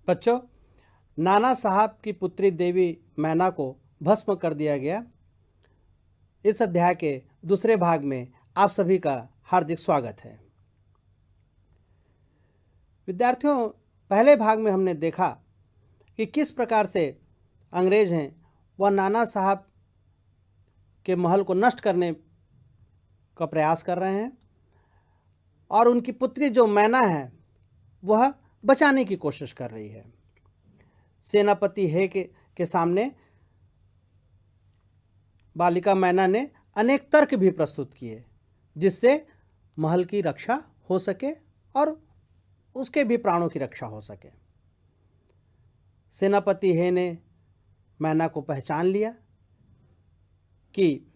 बच्चों, नाना साहब की पुत्री देवी मैना को भस्म कर दिया गया। इस अध्याय के दूसरे भाग में आप सभी का हार्दिक स्वागत है। विद्यार्थियों, पहले भाग में हमने देखा कि किस प्रकार से अंग्रेज हैं वह नाना साहब के महल को नष्ट करने का प्रयास कर रहे हैं और उनकी पुत्री जो मैना है वह बचाने की कोशिश कर रही है। सेनापति हे के सामने बालिका मैना ने अनेक तर्क भी प्रस्तुत किए जिससे महल की रक्षा हो सके और उसके भी प्राणों की रक्षा हो सके। सेनापति हे ने मैना को पहचान लिया कि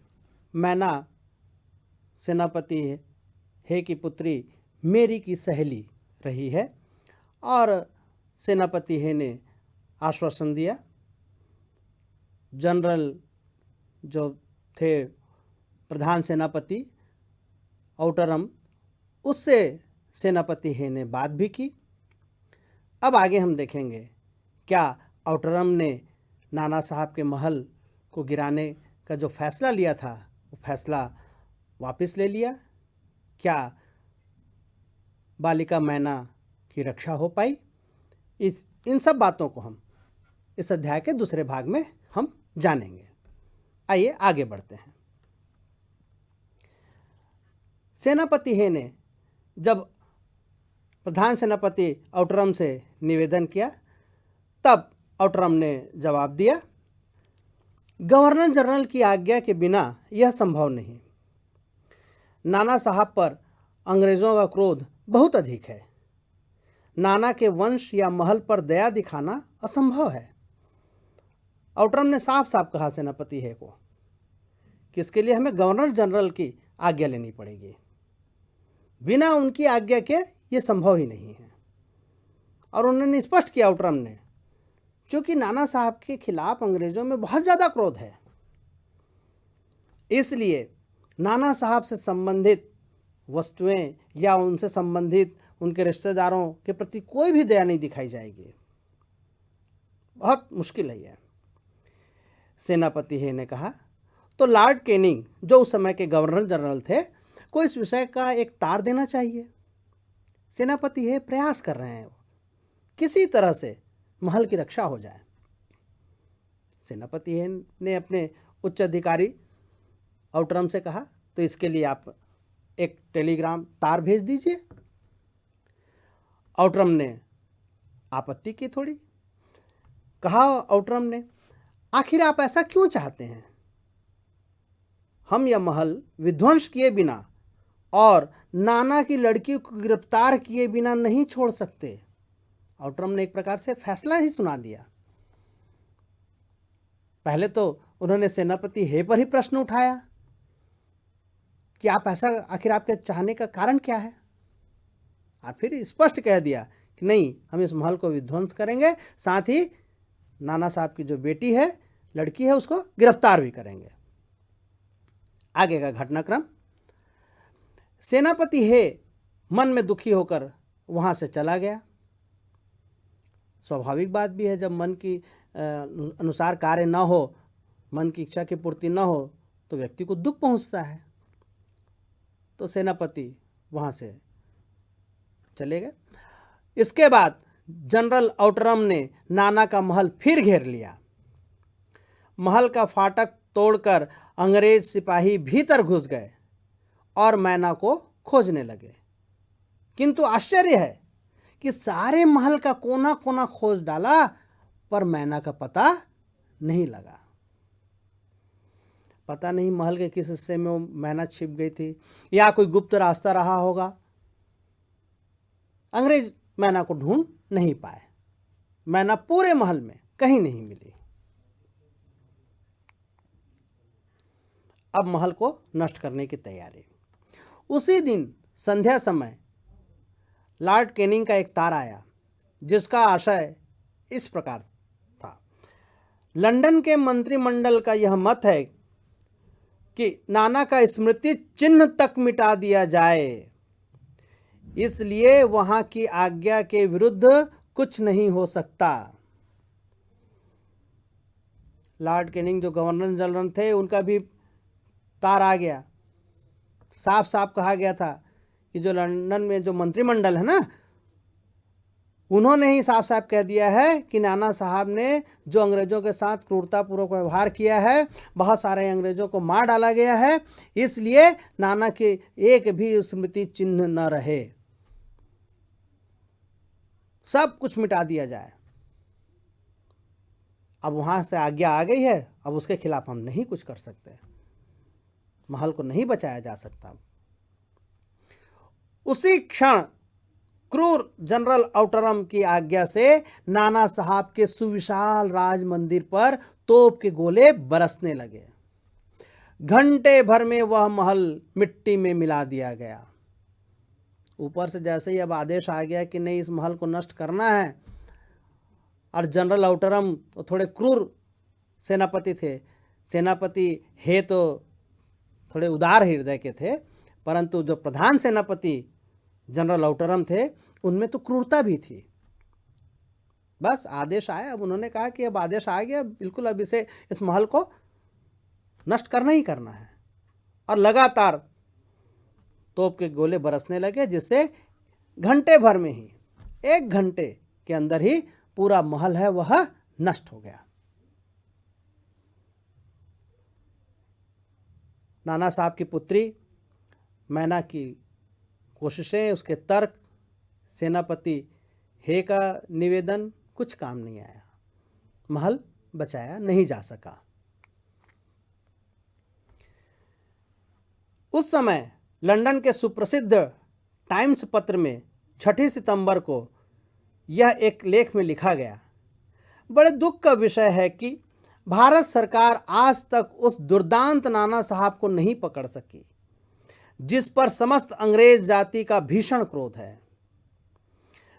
मैना सेनापति हे की पुत्री मेरी की सहेली रही है और सेनापति हे ने आश्वासन दिया। जनरल जो थे प्रधान सेनापति औटरम, उससे सेनापति हे ने बात भी की। अब आगे हम देखेंगे क्या औटरम ने नाना साहब के महल को गिराने का जो फैसला लिया था वो फैसला वापस ले लिया। क्या बालिका मैना की रक्षा हो पाई? इन सब बातों को हम इस अध्याय के दूसरे भाग में हम जानेंगे। आइए आगे बढ़ते हैं। सेनापति हे ने जब प्रधान सेनापति औटरम से निवेदन किया तब औटरम ने जवाब दिया, गवर्नर जनरल की आज्ञा के बिना यह संभव नहीं। नाना साहब पर अंग्रेज़ों का क्रोध बहुत अधिक है। नाना के वंश या महल पर दया दिखाना असंभव है। औटरम ने साफ साफ कहा सेनापति हे को कि इसके लिए हमें गवर्नर जनरल की आज्ञा लेनी पड़ेगी। बिना उनकी आज्ञा के ये संभव ही नहीं है। और उन्होंने स्पष्ट किया औटरम ने, क्योंकि नाना साहब के खिलाफ अंग्रेजों में बहुत ज़्यादा क्रोध है, इसलिए नाना साहब से संबंधित वस्तुएं या उनसे संबंधित उनके रिश्तेदारों के प्रति कोई भी दया नहीं दिखाई जाएगी। बहुत मुश्किल है यह। सेनापति हे ने कहा, तो लॉर्ड कैनिंग जो उस समय के गवर्नर जनरल थे को इस विषय का एक तार देना चाहिए। सेनापति हे प्रयास कर रहे हैं किसी तरह से महल की रक्षा हो जाए। सेनापति हे ने अपने उच्च अधिकारी औटरम से कहा, तो इसके लिए आप एक टेलीग्राम तार भेज दीजिए। औटरम ने आपत्ति की थोड़ी। कहा औटरम ने, आखिर आप ऐसा क्यों चाहते हैं? हम यह महल विध्वंस किए बिना और नाना की लड़की को गिरफ्तार किए बिना नहीं छोड़ सकते। औटरम ने एक प्रकार से फैसला ही सुना दिया। पहले तो उन्होंने सेनापति हे पर ही प्रश्न उठाया कि आप ऐसा आखिर आपके चाहने का कारण क्या है, और फिर स्पष्ट कह दिया कि नहीं, हम इस महल को विध्वंस करेंगे, साथ ही नाना साहब की जो बेटी है, लड़की है, उसको गिरफ्तार भी करेंगे। आगे का घटनाक्रम, सेनापति हे मन में दुखी होकर वहां से चला गया। स्वाभाविक बात भी है, जब मन की अनुसार कार्य न हो, मन की इच्छा की पूर्ति न हो, तो व्यक्ति को दुख पहुंचता है। तो सेनापति वहां से चले गए। इसके बाद जनरल औटरम ने नाना का महल फिर घेर लिया। महल का फाटक तोड़कर अंग्रेज सिपाही भीतर घुस गए और मैना को खोजने लगे। किंतु आश्चर्य है कि सारे महल का कोना कोना खोज डाला पर मैना का पता नहीं लगा। पता नहीं महल के किस हिस्से में वो मैना छिप गई थी या कोई गुप्त रास्ता रहा होगा। अंग्रेज मैना को ढूंढ नहीं पाए। मैना पूरे महल में कहीं नहीं मिली। अब महल को नष्ट करने की तैयारी। उसी दिन संध्या समय लॉर्ड कैनिंग का एक तार आया जिसका आशय इस प्रकार था, लंदन के मंत्रिमंडल का यह मत है कि नाना का स्मृति चिन्ह तक मिटा दिया जाए, इसलिए वहां की आज्ञा के विरुद्ध कुछ नहीं हो सकता। लॉर्ड कैनिंग जो गवर्नर जनरल थे, उनका भी तार आ गया। साफ साफ कहा गया था कि जो लंदन में जो मंत्रिमंडल है ना, उन्होंने ही साफ साफ कह दिया है कि नाना साहब ने जो अंग्रेजों के साथ क्रूरतापूर्वक व्यवहार किया है, बहुत सारे अंग्रेजों को मार डाला गया है, इसलिए नाना के एक भी स्मृति चिन्ह न रहे, सब कुछ मिटा दिया जाए। अब वहां से आज्ञा आ गई है, अब उसके खिलाफ हम नहीं कुछ कर सकते, महल को नहीं बचाया जा सकता। उसी क्षण क्रूर जनरल आउटरम की आज्ञा से नाना साहब के सुविशाल राज मंदिर पर तोप के गोले बरसने लगे। घंटे भर में वह महल मिट्टी में मिला दिया गया। ऊपर से जैसे ही अब आदेश आ गया कि नहीं, इस महल को नष्ट करना है, और जनरल आउटरम तो थोड़े क्रूर सेनापति थे। सेनापति है तो थोड़े उदार हृदय के थे, परंतु जो प्रधान सेनापति जनरल आउटरम थे, उनमें तो क्रूरता भी थी। बस आदेश आया, अब उन्होंने कहा कि अब आदेश आ गया, बिल्कुल अब इस महल को नष्ट करना ही करना है। और लगातार तोप के गोले बरसने लगे, जिससे घंटे भर में ही, 1 घंटे के अंदर ही पूरा महल है वह नष्ट हो गया। नाना साहब की पुत्री मैना की कोशिशें, उसके तर्क, सेनापति हे का निवेदन कुछ काम नहीं आया, महल बचाया नहीं जा सका। उस समय लंदन के सुप्रसिद्ध टाइम्स पत्र में 6 सितंबर को यह एक लेख में लिखा गया, बड़े दुख का विषय है कि भारत सरकार आज तक उस दुर्दांत नाना साहब को नहीं पकड़ सकी जिस पर समस्त अंग्रेज जाति का भीषण क्रोध है।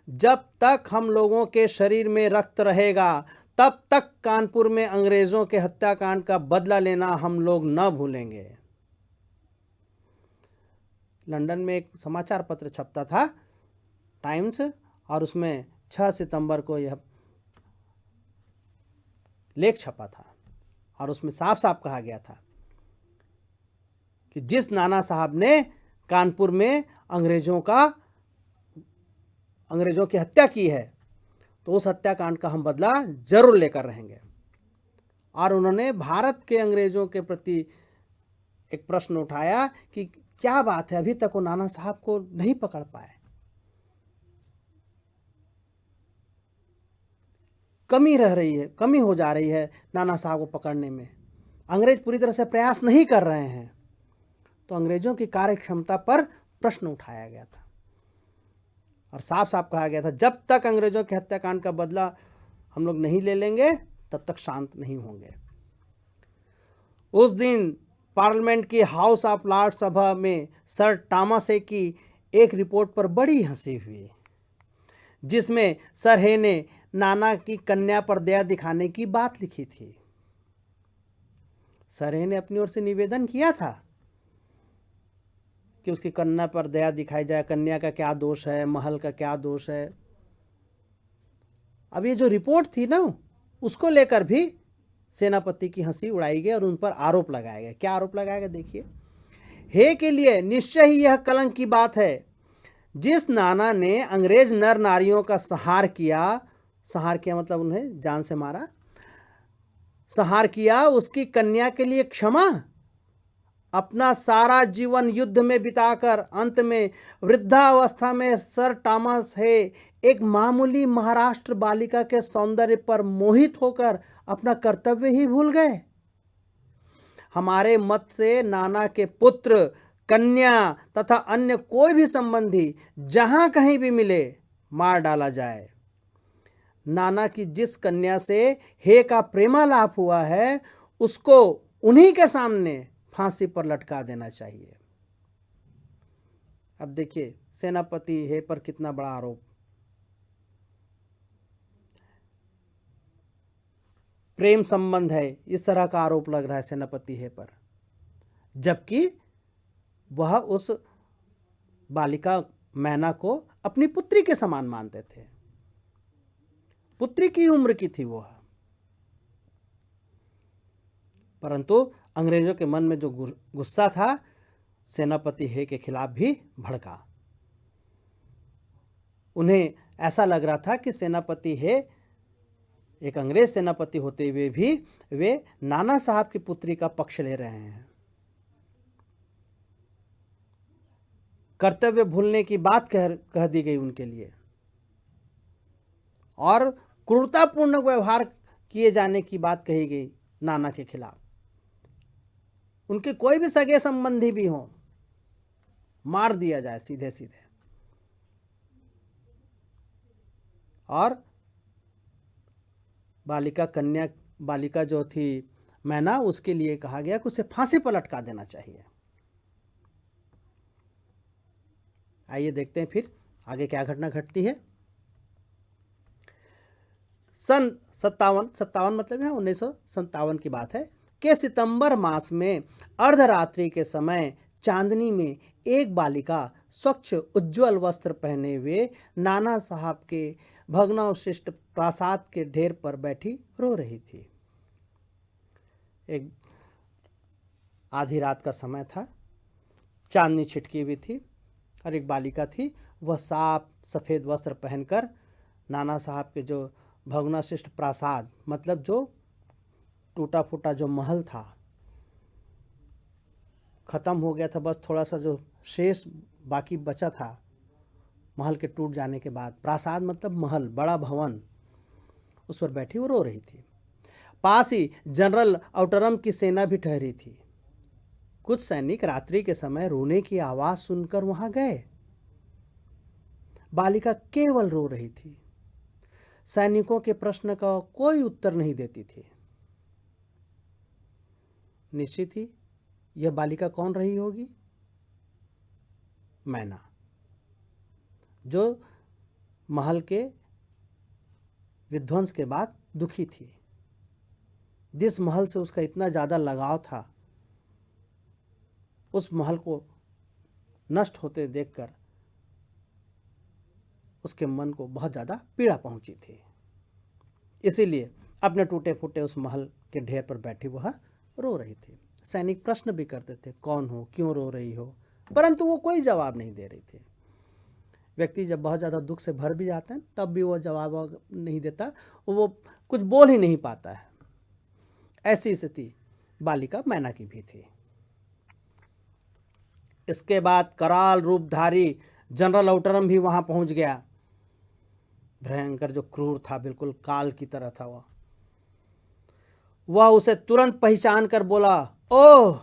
जब तक हम लोगों के शरीर में रक्त रहेगा, तब तक कानपुर में अंग्रेजों के हत्याकांड का बदला लेना हम लोग न भूलेंगे। लंदन में एक समाचार पत्र छपता था, टाइम्स, और उसमें 6 सितंबर को यह लेख छपा था, और उसमें साफ साफ कहा गया था कि जिस नाना साहब ने कानपुर में अंग्रेजों की हत्या की है, तो उस हत्याकांड का हम बदला जरूर लेकर रहेंगे। और उन्होंने भारत के अंग्रेजों के प्रति एक प्रश्न उठाया कि क्या बात है, अभी तक वो नाना साहब को नहीं पकड़ पाए, कमी हो जा रही है नाना साहब को पकड़ने में, अंग्रेज पूरी तरह से प्रयास नहीं कर रहे हैं। तो अंग्रेजों की कार्य क्षमता पर प्रश्न उठाया गया था, और साफ साफ कहा गया था, जब तक अंग्रेजों के हत्याकांड का बदला हम लोग नहीं ले लेंगे, तब तक शांत नहीं होंगे। उस दिन पार्लियामेंट की हाउस ऑफ लॉर्ड्स सभा में सर टॉमस हे की एक रिपोर्ट पर बड़ी हंसी हुई, जिसमें सर हे ने नाना की कन्या पर दया दिखाने की बात लिखी थी। सर हे ने अपनी ओर से निवेदन किया था कि उसकी कन्या पर दया दिखाई जाए, कन्या का क्या दोष है, महल का क्या दोष है। अब ये जो रिपोर्ट थी ना, उसको लेकर भी सेनापति की हंसी उड़ाई गई और उन पर आरोप लगाया गया। क्या आरोप लगाया गया देखिए, हे के लिए निश्चय ही यह कलंक की बात है, जिस नाना ने अंग्रेज नर नारियों का संहार किया मतलब उन्हें जान से मारा, संहार किया, उसकी कन्या के लिए क्षमा, अपना सारा जीवन युद्ध में बिताकर अंत में वृद्धावस्था में सर टॉमस हे एक मामूली महाराष्ट्र बालिका के सौंदर्य पर मोहित होकर अपना कर्तव्य ही भूल गए। हमारे मत से नाना के पुत्र, कन्या तथा अन्य कोई भी संबंधी जहां कहीं भी मिले, मार डाला जाए। नाना की जिस कन्या से हे का प्रेमालाप हुआ है, उसको उन्हीं के सामने फांसी पर लटका देना चाहिए। अब देखिए सेनापति हे पर कितना बड़ा आरोप, प्रेम संबंध है, इस तरह का आरोप लग रहा है सेनापति हे पर, जबकि वह उस बालिका मैना को अपनी पुत्री के समान मानते थे। पुत्री की उम्र की थी वो। परंतु अंग्रेजों के मन में जो गुस्सा था सेनापति हे के खिलाफ भी भड़का। उन्हें ऐसा लग रहा था कि सेनापति हे एक अंग्रेज सेनापति होते हुए भी वे नाना साहब की पुत्री का पक्ष ले रहे हैं। कर्तव्य भूलने की बात कह दी गई उनके लिए और क्रूरतापूर्ण व्यवहार किए जाने की बात कही गई नाना के खिलाफ। उनके कोई भी सगे संबंधी भी हो मार दिया जाए सीधे सीधे। और बालिका जो थी मैना, उसके लिए कहा गया कि उसे फांसी पर लटका देना चाहिए। आइए देखते हैं फिर आगे क्या घटना घटती है। सन 57 मतलब है 1957 की बात है कि सितंबर मास में अर्धरात्रि के समय चांदनी में एक बालिका स्वच्छ उज्ज्वल वस्त्र पहने हुए नाना साहब के भग्नावशिष्ट प्रासाद के ढेर पर बैठी रो रही थी। एक आधी रात का समय था, चांदनी छिटकी हुई थी और एक बालिका थी। वह साफ सफ़ेद वस्त्र पहनकर नाना साहब के जो भग्नावशिष्ट प्रासाद मतलब जो टूटा फूटा जो महल था, ख़त्म हो गया था, बस थोड़ा सा जो शेष बाकी बचा था महल के टूट जाने के बाद, प्रासाद मतलब महल, बड़ा भवन, उस पर बैठी वो रो रही थी। पास ही जनरल आउटरम की सेना भी ठहरी थी। कुछ सैनिक रात्रि के समय रोने की आवाज सुनकर वहां गए। बालिका केवल रो रही थी, सैनिकों के प्रश्न का कोई उत्तर नहीं देती थी। निश्चित ही यह बालिका कौन रही होगी? मैना, जो महल के विध्वंस के बाद दुखी थी। जिस महल से उसका इतना ज़्यादा लगाव था, उस महल को नष्ट होते देखकर उसके मन को बहुत ज़्यादा पीड़ा पहुंची थी। इसीलिए अपने टूटे फूटे उस महल के ढेर पर बैठी वह रो रही थी। सैनिक प्रश्न भी करते थे, कौन हो, क्यों रो रही हो, परंतु वो कोई जवाब नहीं दे रही थी। व्यक्ति जब बहुत ज़्यादा दुख से भर भी जाता है तब भी वो जवाब नहीं देता, वो कुछ बोल ही नहीं पाता है। ऐसी स्थिति बालिका मैना की भी थी। इसके बाद कराल रूपधारी जनरल आउटरम भी वहां पहुंच गया। भयंकर जो क्रूर था, बिल्कुल काल की तरह था वह उसे तुरंत पहचान कर बोला, ओह,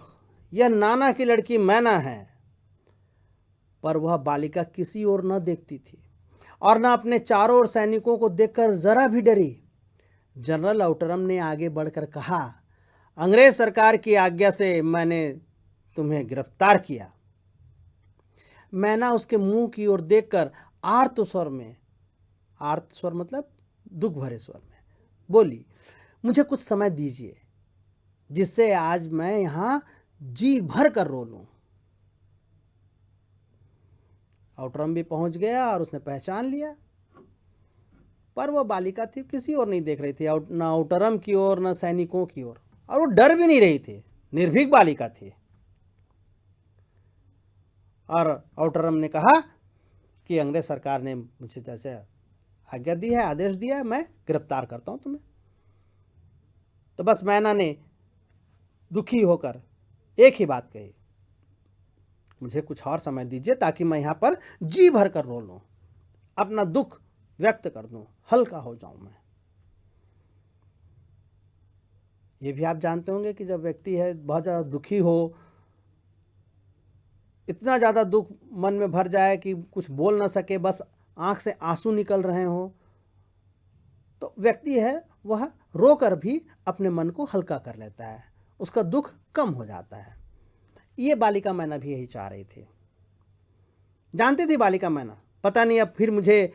यह नाना की लड़की मैना है। पर वह बालिका किसी ओर न देखती थी और न अपने चारों ओर सैनिकों को देखकर जरा भी डरी। जनरल आउटरम ने आगे बढ़कर कहा, अंग्रेज सरकार की आज्ञा से मैंने तुम्हें गिरफ्तार किया। मैना उसके मुंह की ओर देखकर आर्त स्वर मतलब दुख भरे स्वर में बोली, मुझे कुछ समय दीजिए जिससे आज मैं यहां जी भर कर रो लूं। आउटरम भी पहुंच गया और उसने पहचान लिया, पर वह बालिका थी, किसी और नहीं देख रही थी, न आउटरम की ओर न सैनिकों की ओर, और वो डर भी नहीं रही थी, निर्भीक बालिका थी। और आउटरम ने कहा कि अंग्रेज सरकार ने मुझे जैसे आज्ञा दी है, आदेश दिया है, मैं गिरफ्तार करता हूं तुम्हें। तो बस मैना ने दुखी होकर एक ही बात कही, मुझे कुछ और समय दीजिए ताकि मैं यहां पर जी भर कर रो लूं, अपना दुख व्यक्त कर दूं, हल्का हो जाऊं मैं। ये भी आप जानते होंगे कि जब व्यक्ति है बहुत ज़्यादा दुखी हो, इतना ज़्यादा दुख मन में भर जाए कि कुछ बोल ना सके, बस आंख से आंसू निकल रहे हो, तो व्यक्ति है वह रोकर भी अपने मन को हल्का कर लेता है, उसका दुख कम हो जाता है। ये बालिका मैना भी यही चाह रही थी। जानती थी बालिका मैना, पता नहीं अब फिर मुझे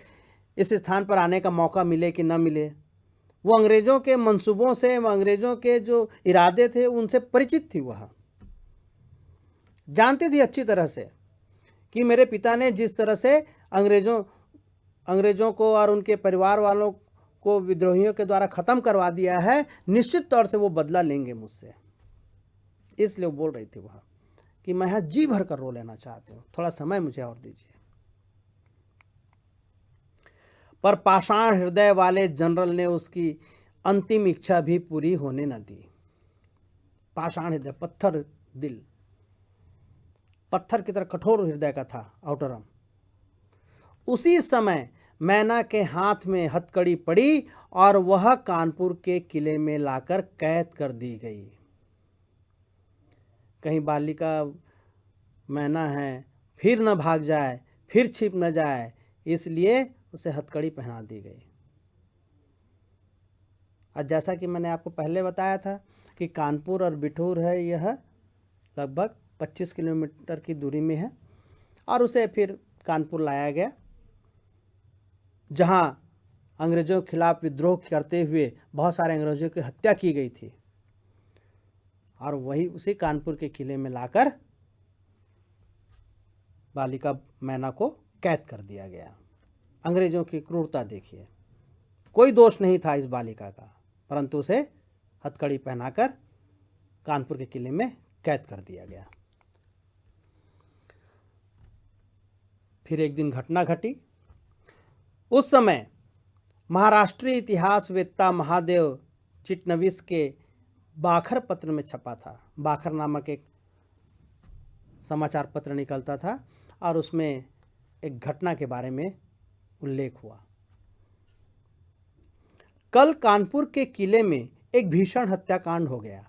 इस स्थान पर आने का मौका मिले कि न मिले। वो अंग्रेज़ों के मंसूबों से, अंग्रेज़ों के जो इरादे थे उनसे परिचित थी। वह जानती थी अच्छी तरह से कि मेरे पिता ने जिस तरह से अंग्रेज़ों को और उनके परिवार वालों को विद्रोहियों के द्वारा ख़त्म करवा दिया है, निश्चित तौर से वो बदला लेंगे मुझसे। इसलिए वो बोल रही थी वह कि मैं यहाँ जी भर कर रो लेना चाहती हूँ, थोड़ा समय मुझे और दीजिए। पर पाषाण हृदय वाले जनरल ने उसकी अंतिम इच्छा भी पूरी होने न दी। पाषाण हृदय, पत्थर दिल, पत्थर की तरह कठोर हृदय का था आउटरम। उसी समय मैना के हाथ में हथकड़ी पड़ी और वह कानपुर के किले में लाकर कैद कर दी गई। कहीं बालिका मैना है, फिर न भाग जाए, फिर छिप न जाए, इसलिए उसे हथकड़ी पहना दी गई। और जैसा कि मैंने आपको पहले बताया था कि कानपुर और बिठूर है, यह लगभग 25 किलोमीटर की दूरी में है, और उसे फिर कानपुर लाया गया, जहां अंग्रेज़ों के खिलाफ विद्रोह करते हुए बहुत सारे अंग्रेज़ों की हत्या की गई थी, और वही उसी कानपुर के किले में लाकर बालिका मैना को कैद कर दिया गया। अंग्रेज़ों की क्रूरता देखिए, कोई दोष नहीं था इस बालिका का, परंतु उसे हथकड़ी पहनाकर कानपुर के किले में कैद कर दिया गया। फिर एक दिन घटना घटी। उस समय महाराष्ट्रीय इतिहासवेत्ता महादेव चिटनवीस के बाखर पत्र में छपा था। बाखर नामक एक समाचार पत्र निकलता था, और उसमें एक घटना के बारे में उल्लेख हुआ। कल कानपुर के किले में एक भीषण हत्याकांड हो गया।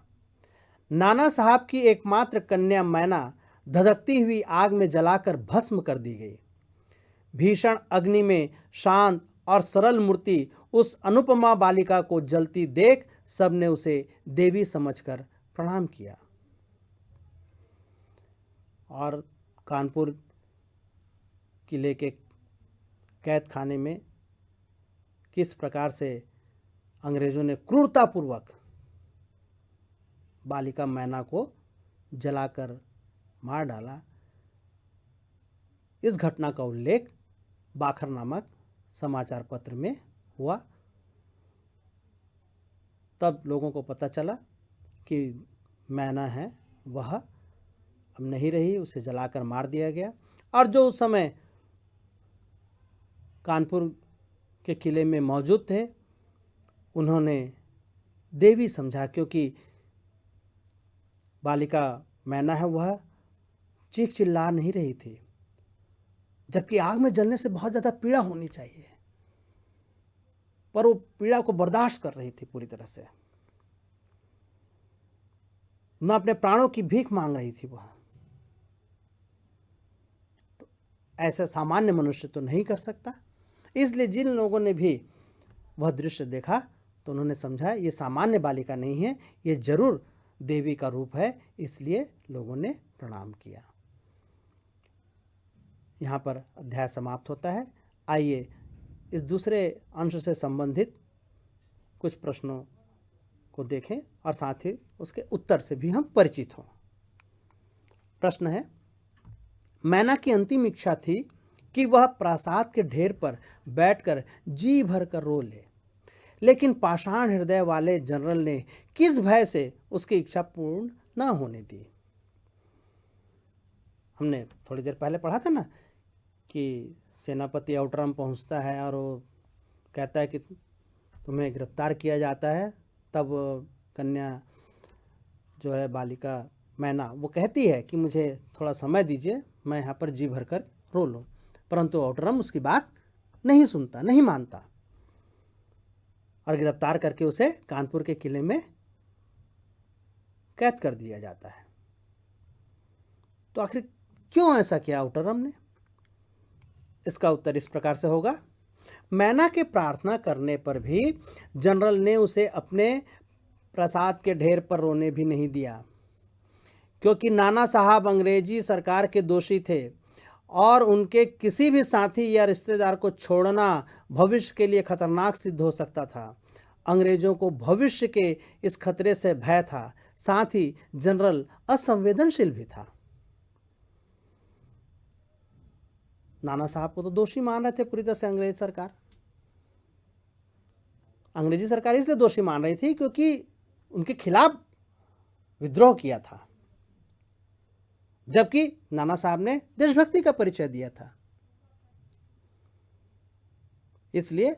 नाना साहब की एकमात्र कन्या मैना धधकती हुई आग में जलाकर भस्म कर दी गई। भीषण अग्नि में शांत और सरल मूर्ति उस अनुपमा बालिका को जलती देख सबने उसे देवी समझकर प्रणाम किया। और कानपुर किले के कैद खाने में किस प्रकार से अंग्रेज़ों ने क्रूरतापूर्वक बालिका मैना को जलाकर मार डाला, इस घटना का उल्लेख बाखर नामक समाचार पत्र में हुआ। तब लोगों को पता चला कि मैना है वह अब नहीं रही, उसे जलाकर मार दिया गया। और जो उस समय कानपुर के किले में मौजूद थे, उन्होंने देवी समझा, क्योंकि बालिका मैना है वह चीख चिल्ला नहीं रही थी, जबकि आग में जलने से बहुत ज़्यादा पीड़ा होनी चाहिए, पर वो पीड़ा को बर्दाश्त कर रही थी पूरी तरह से, न अपने प्राणों की भीख मांग रही थी वह। तो ऐसा सामान्य मनुष्य तो नहीं कर सकता। इसलिए जिन लोगों ने भी वह दृश्य देखा तो उन्होंने समझा ये सामान्य बालिका नहीं है, ये जरूर देवी का रूप है, इसलिए लोगों ने प्रणाम किया। यहाँ पर अध्याय समाप्त होता है। आइए इस दूसरे अंश से संबंधित कुछ प्रश्नों को देखें और साथ ही उसके उत्तर से भी हम परिचित हों। प्रश्न है, मैना की अंतिम इच्छा थी कि वह प्रासाद के ढेर पर बैठकर जी भर कर रो ले, लेकिन पाषाण हृदय वाले जनरल ने किस भय से उसकी इच्छा पूर्ण न होने दी। हमने थोड़ी देर पहले पढ़ा था ना कि सेनापति आउटरम पहुंचता है और वो कहता है कि तुम्हें गिरफ्तार किया जाता है। तब कन्या जो है बालिका मैना वो कहती है कि मुझे थोड़ा समय दीजिए, मैं यहाँ पर जी भर कर रो लूँ, परंतु आउटरम उसकी बात नहीं सुनता, नहीं मानता, और गिरफ्तार करके उसे कानपुर के किले में कैद कर दिया जाता है। तो आखिर क्यों ऐसा किया आउटरम ने? इसका उत्तर इस प्रकार से होगा, मैना के प्रार्थना करने पर भी जनरल ने उसे अपने प्रासाद के ढेर पर रोने भी नहीं दिया, क्योंकि नाना साहब अंग्रेजी सरकार के दोषी थे और उनके किसी भी साथी या रिश्तेदार को छोड़ना भविष्य के लिए खतरनाक सिद्ध हो सकता था। अंग्रेजों को भविष्य के इस खतरे से भय था, साथ ही जनरल असंवेदनशील भी था। नाना साहब को तो दोषी मान रहे थे पूरी तरह से अंग्रेज सरकार, अंग्रेजी सरकार इसलिए दोषी मान रही थी क्योंकि उनके खिलाफ विद्रोह किया था, जबकि नाना साहब ने देशभक्ति का परिचय दिया था। इसलिए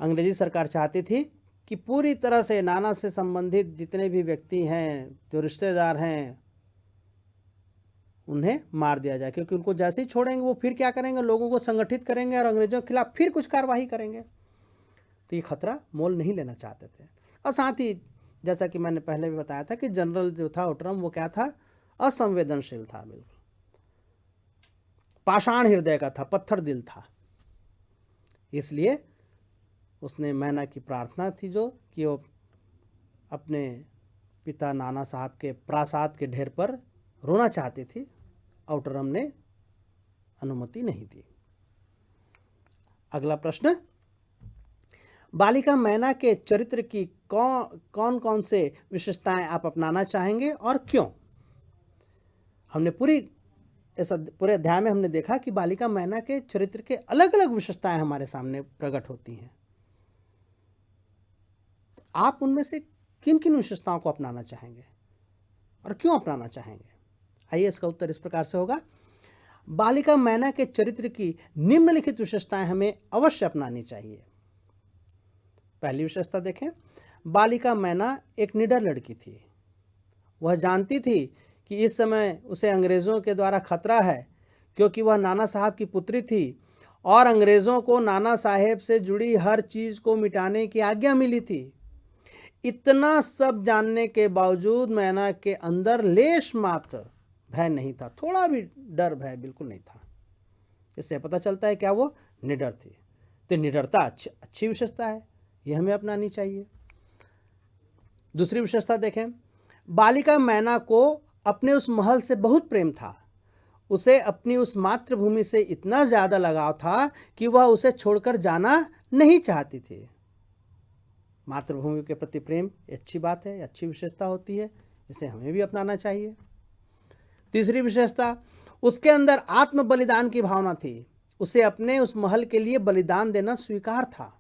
अंग्रेजी सरकार चाहती थी कि पूरी तरह से नाना से संबंधित जितने भी व्यक्ति हैं, जो रिश्तेदार हैं, उन्हें मार दिया जाए, क्योंकि उनको जैसे ही छोड़ेंगे वो फिर क्या करेंगे, लोगों को संगठित करेंगे और अंग्रेजों के खिलाफ फिर कुछ कार्रवाई करेंगे। तो ये खतरा मोल नहीं लेना चाहते थे। और साथ ही जैसा कि मैंने पहले भी बताया था कि जनरल जो था आउटरम, वो क्या था, असंवेदनशील था, बिल्कुल पाषाण हृदय का था, पत्थर दिल था। इसलिए उसने मैना की प्रार्थना थी जो कि वो अपने पिता नाना साहब के प्रासाद के ढेर पर रोना चाहती थी। आउटरम ने अनुमति नहीं दी। अगला प्रश्न, बालिका मैना के चरित्र की कौन कौन से विशेषताएं आप अपनाना चाहेंगे और क्यों? हमने पूरे अध्याय में हमने देखा कि बालिका मैना के चरित्र के अलग अलग विशेषताएं हमारे सामने प्रकट होती हैं। तो आप उनमें से किन किन विशेषताओं को अपनाना चाहेंगे और क्यों अपनाना चाहेंगे? आइए, इसका उत्तर इस प्रकार से होगा। बालिका मैना के चरित्र की निम्नलिखित विशेषताएं हमें अवश्य अपनानी चाहिए। पहली विशेषता देखें, बालिका मैना एक निडर लड़की थी। वह जानती थी कि इस समय उसे अंग्रेज़ों के द्वारा खतरा है, क्योंकि वह नाना साहब की पुत्री थी और अंग्रेज़ों को नाना साहेब से जुड़ी हर चीज़ को मिटाने की आज्ञा मिली थी। इतना सब जानने के बावजूद मैना के अंदर लेश मात्र भय नहीं था, थोड़ा भी डर भय बिल्कुल नहीं था। इससे पता चलता है क्या वो निडर थी। तो निडरता अच्छी विशेषता है, यह हमें अपनानी चाहिए। दूसरी विशेषता देखें, बालिका मैना को अपने उस महल से बहुत प्रेम था। उसे अपनी उस मातृभूमि से इतना ज़्यादा लगाव था कि वह उसे छोड़कर जाना नहीं चाहती थी। मातृभूमि के प्रति प्रेम अच्छी बात है, अच्छी विशेषता होती है, इसे हमें भी अपनाना चाहिए। तीसरी विशेषता, उसके अंदर आत्म बलिदान की भावना थी। उसे अपने उस महल के लिए बलिदान देना स्वीकार था,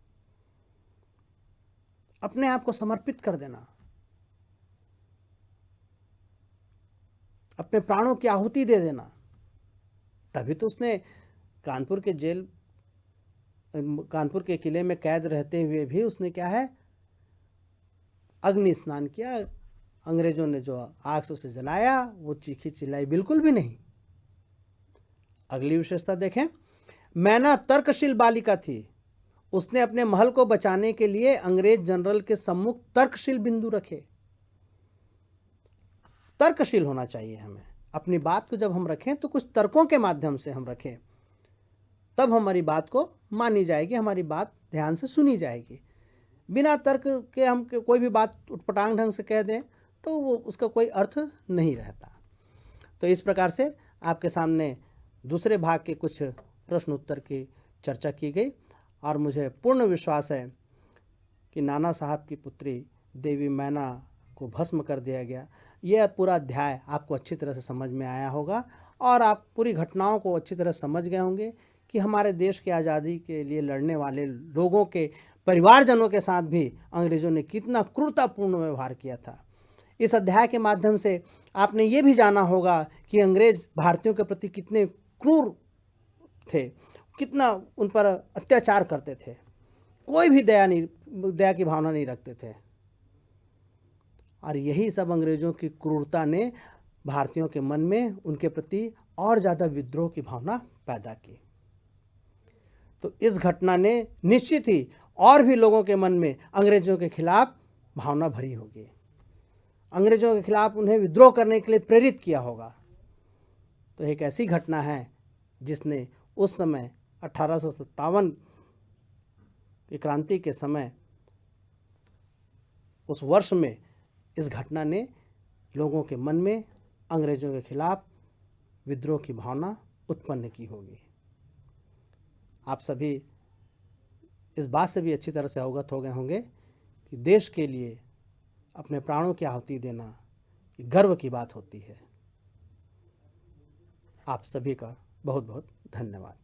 अपने आप को समर्पित कर देना, अपने प्राणों की आहुति दे देना। तभी तो उसने कानपुर के किले में कैद रहते हुए भी उसने क्या है, अग्नि स्नान किया। अंग्रेजों ने जो आग से उसे जलाया, वो चीखी चिल्लाई बिल्कुल भी नहीं। अगली विशेषता देखें, मैना तर्कशील बालिका थी। उसने अपने महल को बचाने के लिए अंग्रेज जनरल के सम्मुख तर्कशील बिंदु रखे। तर्कशील होना चाहिए हमें। अपनी बात को जब हम रखें तो कुछ तर्कों के माध्यम से हम रखें, तब हमारी बात को मानी जाएगी, हमारी बात ध्यान से सुनी जाएगी। बिना तर्क के हम कोई भी बात उटपटांग ढंग से कह दें तो वो उसका कोई अर्थ नहीं रहता। तो इस प्रकार से आपके सामने दूसरे भाग के कुछ प्रश्न उत्तर की चर्चा की गई और मुझे पूर्ण विश्वास है कि नाना साहब की पुत्री देवी मैना को भस्म कर दिया गया। यह पूरा अध्याय आपको अच्छी तरह से समझ में आया होगा और आप पूरी घटनाओं को अच्छी तरह समझ गए होंगे कि हमारे देश की आज़ादी के लिए लड़ने वाले लोगों के परिवारजनों के साथ भी अंग्रेज़ों ने कितना क्रूरतापूर्ण व्यवहार किया था। इस अध्याय के माध्यम से आपने ये भी जाना होगा कि अंग्रेज़ भारतीयों के प्रति कितने क्रूर थे, कितना उन पर अत्याचार करते थे, कोई भी दया की भावना नहीं रखते थे। और यही सब अंग्रेज़ों की क्रूरता ने भारतीयों के मन में उनके प्रति और ज़्यादा विद्रोह की भावना पैदा की। तो इस घटना ने निश्चित ही और भी लोगों के मन में अंग्रेज़ों के खिलाफ भावना भरी होगी, अंग्रेज़ों के खिलाफ उन्हें विद्रोह करने के लिए प्रेरित किया होगा। तो एक ऐसी घटना है जिसने उस समय 1857 की क्रांति के समय, उस वर्ष में इस घटना ने लोगों के मन में अंग्रेज़ों के खिलाफ विद्रोह की भावना उत्पन्न की होगी। आप सभी इस बात से भी अच्छी तरह से अवगत हो गए होंगे कि देश के लिए अपने प्राणों की आहुति देना गर्व की बात होती है। आप सभी का बहुत बहुत धन्यवाद।